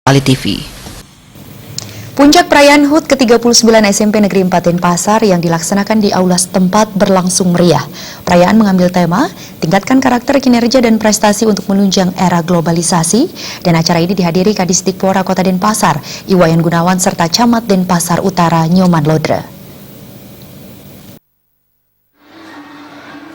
Bali TV. Puncak perayaan HUT ke-39 SMP Negeri 4 Denpasar yang dilaksanakan di aula setempat berlangsung meriah. Perayaan mengambil tema, tingkatkan karakter, kinerja, dan prestasi untuk menunjang era globalisasi. Dan acara ini dihadiri Kadisdikpora Kota Denpasar, Iwayan Gunawan, serta Camat Denpasar Utara, Nyoman Lodre.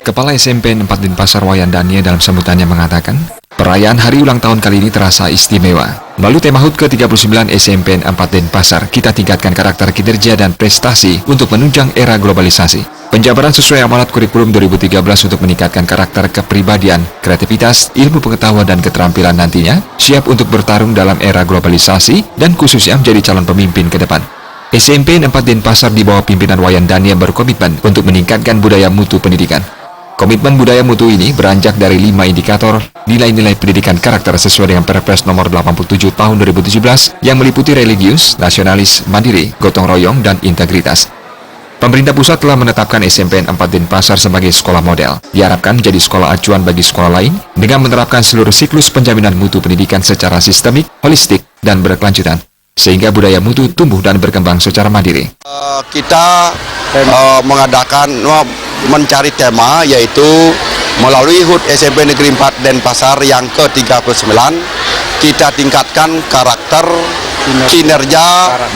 Kepala SMP 4 Denpasar Wayan Dania dalam sambutannya mengatakan, perayaan hari ulang tahun kali ini terasa istimewa. Melalui tema HUT ke-39 SMP 4 Denpasar, kita tingkatkan karakter, kinerja, dan prestasi untuk menunjang era globalisasi. Penjabaran sesuai amanat kurikulum 2013 untuk meningkatkan karakter, kepribadian, kreativitas, ilmu pengetahuan, dan keterampilan nantinya, siap untuk bertarung dalam era globalisasi dan khususnya menjadi calon pemimpin ke depan. SMP 4 Denpasar di bawah pimpinan Wayan Dania berkomitmen untuk meningkatkan budaya mutu pendidikan. Komitmen budaya mutu ini beranjak dari 5 indikator nilai-nilai pendidikan karakter sesuai dengan Perpres nomor 87 tahun 2017 yang meliputi religius, nasionalis, mandiri, gotong royong, dan integritas. Pemerintah pusat telah menetapkan SMP 4 Denpasar sebagai sekolah model. Diharapkan menjadi sekolah acuan bagi sekolah lain dengan menerapkan seluruh siklus penjaminan mutu pendidikan secara sistemik, holistik, dan berkelanjutan, sehingga budaya mutu tumbuh dan berkembang secara mandiri. Kita mencari tema, yaitu melalui HUT SMP Negeri 4 Denpasar yang ke-39, kita tingkatkan karakter, kinerja,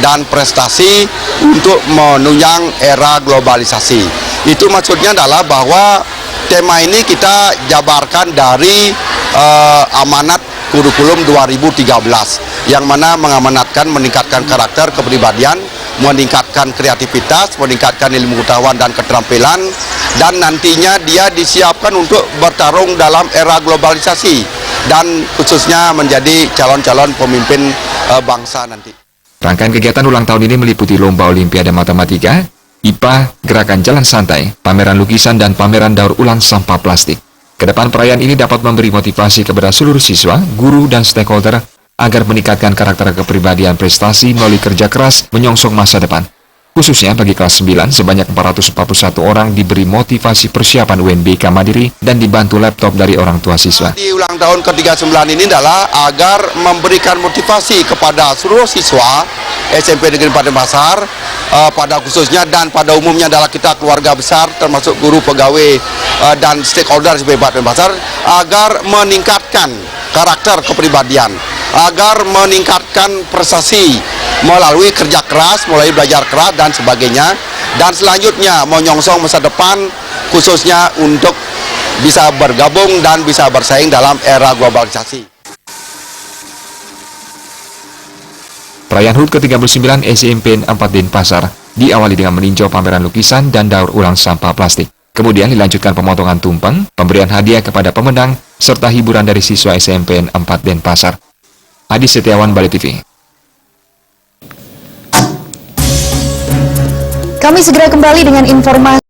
dan prestasi untuk menunjang era globalisasi. Itu maksudnya adalah bahwa tema ini kita jabarkan dari amanat kurikulum 2013 yang mana mengamanatkan meningkatkan karakter, kepribadian, meningkatkan kreativitas, meningkatkan ilmu pengetahuan dan keterampilan, dan nantinya dia disiapkan untuk bertarung dalam era globalisasi dan khususnya menjadi calon-calon pemimpin bangsa nanti. Rangkaian kegiatan ulang tahun ini meliputi lomba olimpiade matematika, IPA, gerakan jalan santai, pameran lukisan, dan pameran daur ulang sampah plastik. Kedepan perayaan ini dapat memberi motivasi kepada seluruh siswa, guru, dan stakeholder agar meningkatkan karakter, kepribadian, prestasi melalui kerja keras menyongsong masa depan. Khususnya bagi kelas 9, sebanyak 441 orang diberi motivasi persiapan UNBK Mandiri dan dibantu laptop dari orang tua siswa. Di ulang tahun ke-39 ini adalah agar memberikan motivasi kepada seluruh siswa SMP Negeri 4 Denpasar, pada khususnya dan pada umumnya adalah kita keluarga besar termasuk guru, pegawai, dan stakeholder SMP 4 Denpasar, agar meningkatkan karakter, kepribadian, agar meningkatkan prestasi melalui kerja keras, melalui belajar keras dan sebagainya, dan selanjutnya menyongsong masa depan khususnya untuk bisa bergabung dan bisa bersaing dalam era globalisasi. Perayaan HUT ke-39 SMP 4 Denpasar diawali dengan meninjau pameran lukisan dan daur ulang sampah plastik. Kemudian dilanjutkan pemotongan tumpeng, pemberian hadiah kepada pemenang, serta hiburan dari siswa SMP 4 Denpasar. Adi Setiawan, Bali TV. Kami segera kembali dengan informasi.